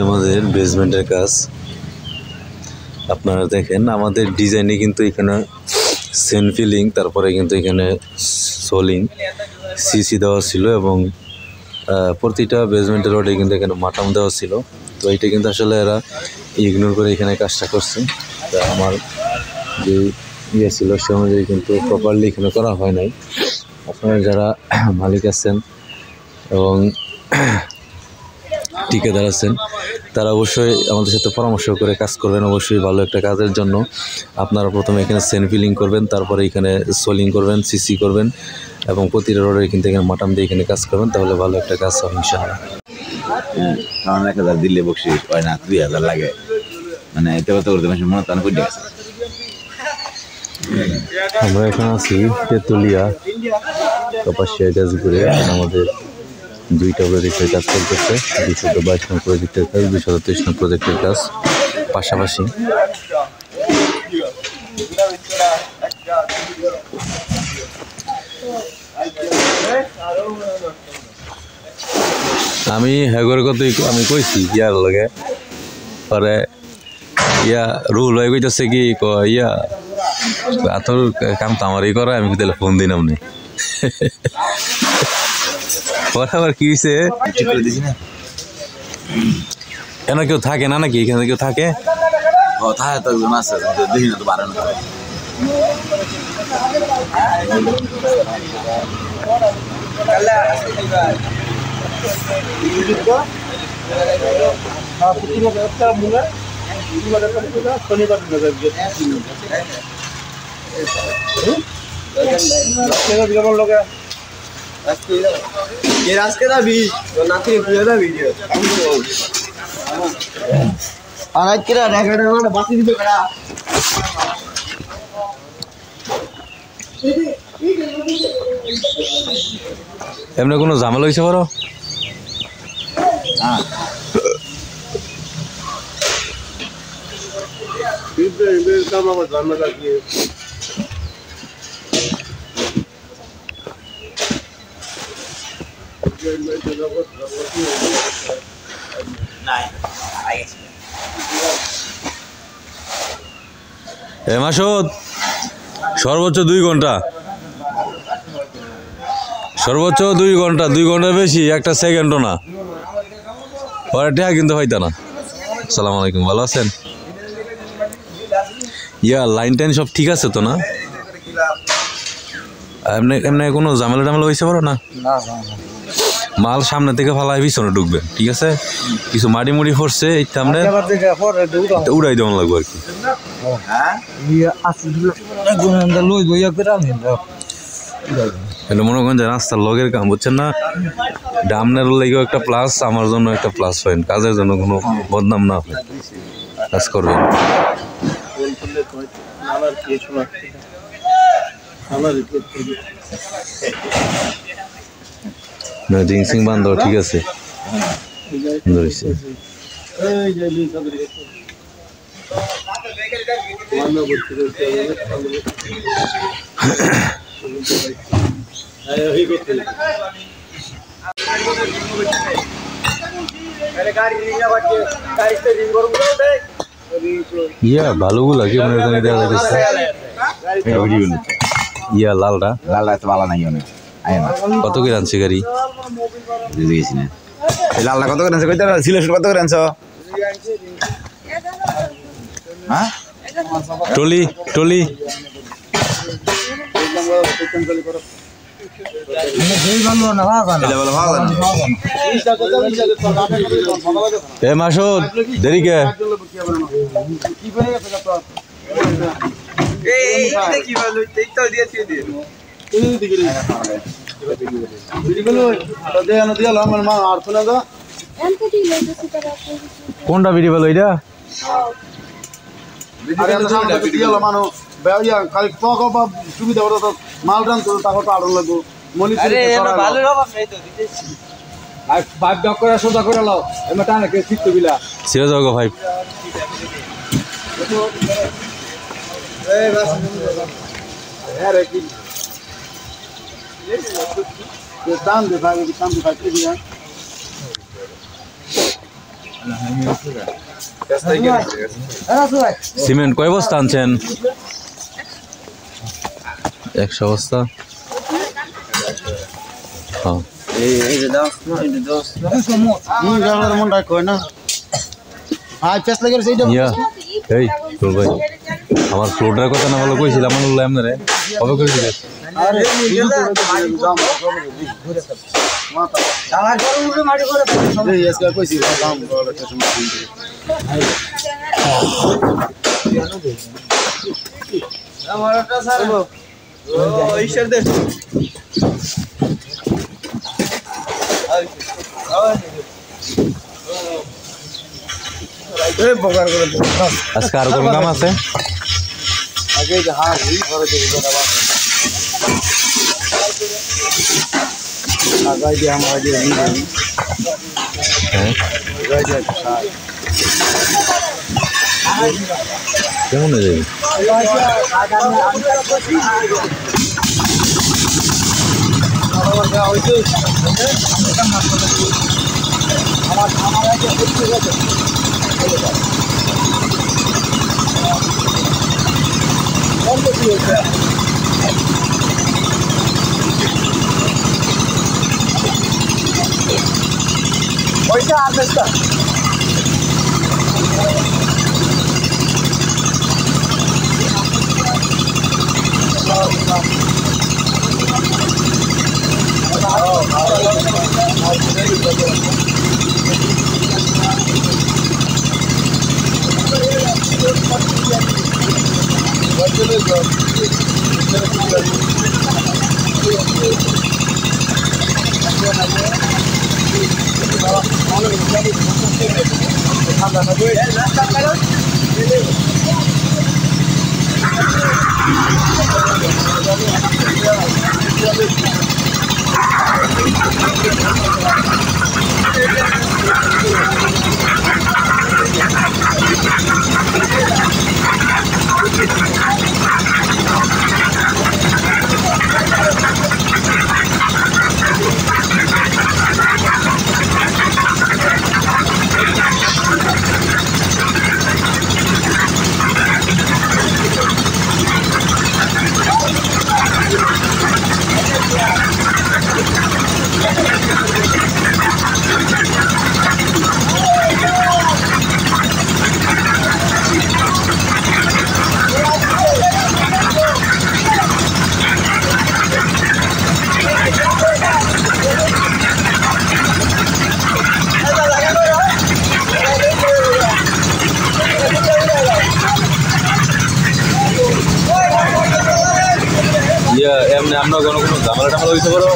আমাদের বেসমেন্টের কাজ আপনারা দেখেন আমাদের ডিজাইনে কিন্তু এখানে সেন ফিলিং তারপরে কিন্তু এখানে সোলিং সিসি দেওয়া ছিল এবং প্রতিটা বেসমেন্টের রোডে কিন্তু এখানে মাটাম দেওয়া ছিল। তো এটা কিন্তু আসলে এরা ইগনোর করে এখানে কাজটা করছে। তা আমার যে ইয়ে ছিল সে অনুযায়ী কিন্তু প্রপারলি এখানে করা হয় নাই। আপনারা যারা মালিক আছেন এবং ঠিকাদার আছেন তারা অবশ্যই আমাদের সাথে পরামর্শ করে কাজ করবেন। অবশ্যই ভালো একটা কাজের জন্য আপনারা প্রথমে এখানে সেন ফিলিং করবেন, তারপরে এখানে সোলিং করবেন, সিসি করবেন এবং প্রতিটা রোডে কিন্তু এখানে মাটাম দিয়ে এখানে কাজ করবেন, তাহলে ভালো একটা কাজ হবে ইনশাআল্লাহ। 1000 দিলে বকশিস হয় না, 2000 লাগে, মানে এতে কত করতে মাসে মনে তান কইতে আছে। আমরা এখন আছি তেতুলিয়া কাপাসিয়া গাজীপুরে। আমাদের দুইটা প্রজেক্টের কাজ চলতেছে, 222 নং প্রজেক্টের কাজ, 223 নং প্রজেক্টের কাজ পাশাপাশি। আমি হেগর কতই আমি কইছি ইয়ার লগে পরে ইয়া রুল হয়ে কইতেছে কি ইয়া তোর কাম তো আমারই করা, আমি তাহলে ফোন দিন আপনি পরে আবার কি হয়েছে কেন কেউ থাকে না নাকি এখানে কেউ থাকে? থাকে তো একজন আছে, দেখি না তো বাড়ানো এমনি কোনো ঝামেলা হয়েছে বড়? মাসুদ সর্বোচ্চ 2 ঘন্টা, সর্বোচ্চ 2 ঘন্টা, 2 ঘন্টার বেশি একটা সেকেন্ডও না। পরে টেহা কিন্তু হইতা না। আসসালামু আলাইকুম, ভালো আছেন? ইয়া লাইন টাইন সব ঠিক আছে তো না? এমনি এমনি কোনো ঝামেলা টামেলা হয়েছে বলো না? মাল সামনে থেকে ফালাই পিছনে ঢুকবে, ঠিক আছে? কিছু মাটি মুড়ি পড়ছে এই সামনে উড়াই দেওয়ান লাগবে আর কি। এটা মনে করেন যে রাস্তার লগের কাম, বুঝছেন না? ডামনের লেগেও একটা প্লাস, আমার জন্য একটা প্লাস পয়েন্ট, কাজের জন্য কোনো বদনাম না হয়, কাজ করবেন। না জিংসিং বান্ধব ঠিক আছে ধরেছে। ইয়া ভালোগুলো কি মনে হয় দেওয়া যাচ্ছে? ইয়া লালটা লালটা তো ভালো নাই অনেক। কত করে আনছে গাড়ি? গেছি না এই লালটা কত করে আনছে? কইতে সিলেকশন কত করে আনছো? হ্যাঁ টলি টলি এ মাসুদ দেরি কে? কোনটা ভিডিও বলো এটা? সুবিধা মাল টান তো তাকে তো আড়ন লাগবো সোজা করে লাও টানাকে শিখতে বিলা ছেড়ে যাও গো ভাই। দাম দে ভাই দাম দে ভাই সিমেন্ট কয় বস্তা আনছেন? 100 বস্তা। হ্যাঁ মনটা কয় না পেঁচ লাগে সেইটা ইয়া এই তোর ভাই আমার ফ্লোটার কথা না ভালো কইছিলাম আমার উল্লাম না রে কবে কইছিস? আজকে আর কোন কাম আছে? কেমন যাবে? এমনি আমরা কোনো ঝামেলা টামেলা হইতে পারো?